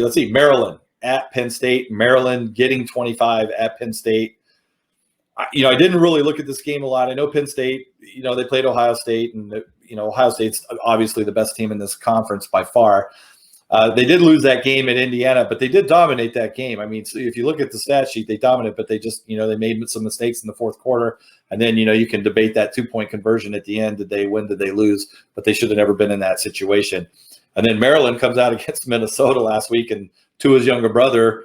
let's see, Maryland at Penn State. Maryland getting 25 at Penn State. I didn't really look at this game a lot. I know Penn State, they played Ohio State, and Ohio State's obviously the best team in this conference by far. They did lose that game at Indiana, but they did dominate that game. I mean, so if you look at the stat sheet, they dominated, but they just, they made some mistakes in the fourth quarter. And then, you can debate that 2-point conversion at the end. Did they win? Did they lose? But they should have never been in that situation. And then Maryland comes out against Minnesota last week, and Tua's younger brother,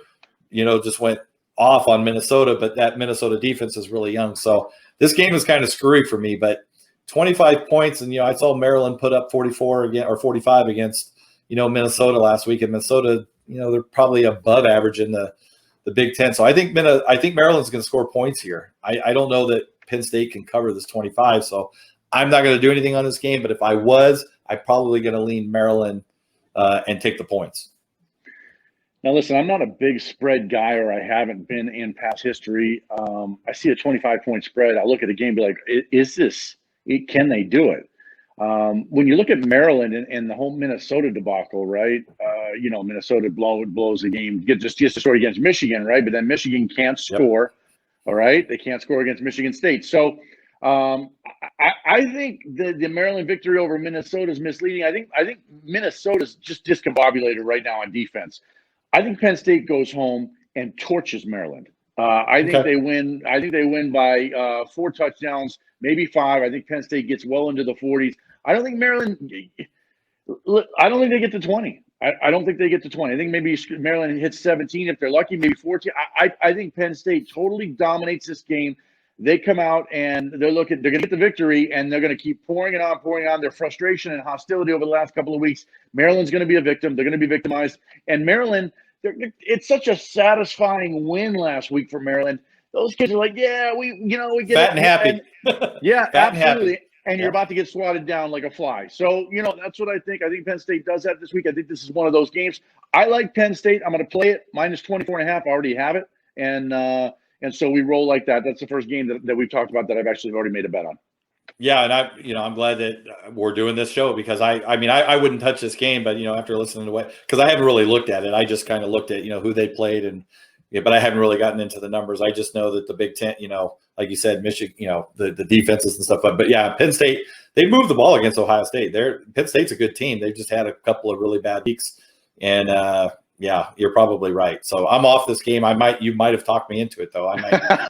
just went off on Minnesota, but that Minnesota defense is really young. So this game is kind of screwy for me, but 25 points. And, I saw Maryland put up 44 again or 45 against, Minnesota last week, and Minnesota, they're probably above average in the Big Ten. So I think Maryland's going to score points here. I don't know that Penn State can cover this 25. So I'm not going to do anything on this game, but if I was, I'm probably going to lean Maryland and take the points. Now, listen, I'm not a big spread guy, or I haven't been in past history. I see a 25-point spread. I look at the game and be like, can they do it? When you look at Maryland and the whole Minnesota debacle, right? Minnesota blows the game, just to score against Michigan, right? But then Michigan can't score, all right? They can't score against Michigan State. So I think the Maryland victory over Minnesota is misleading. I think Minnesota's just discombobulated right now on defense. I think Penn State goes home and torches Maryland. I think they win. I think they win by 4 touchdowns, maybe 5. I think Penn State gets well into the 40s. I don't think Maryland. I don't think they get to 20. I don't think they get to 20. I think maybe Maryland hits 17 if they're lucky, maybe 14. I think Penn State totally dominates this game. They come out and they're going to get the victory, and they're going to keep pouring it on. Their frustration and hostility over the llast couple of weeks. Maryland's going to be a victim. They're going to be victimized. And Maryland, it's such a satisfying win last week for Maryland. Those kids are like, yeah, we get fat and happy. Yeah, fat absolutely. And happy. And you're about to get swatted down like a fly. So, that's what I think. I think Penn State does that this week. I think this is one of those games. I like Penn State. I'm going to play it minus 24.5. I already have it. And so we roll like that. That's the first game that we've talked about that I've actually already made a bet on. Yeah, and I'm glad that we're doing this show, because I wouldn't touch this game, but after listening to what, because I haven't really looked at it, I just kind of looked at who they played, but I haven't really gotten into the numbers. I just know that the Big Ten, like you said, Michigan, the defenses and stuff. But yeah, Penn State, they moved the ball against Ohio State. Penn State's a good team. They've just had a couple of really bad weeks, and yeah, you're probably right. So I'm off this game. You might have talked me into it though. I might.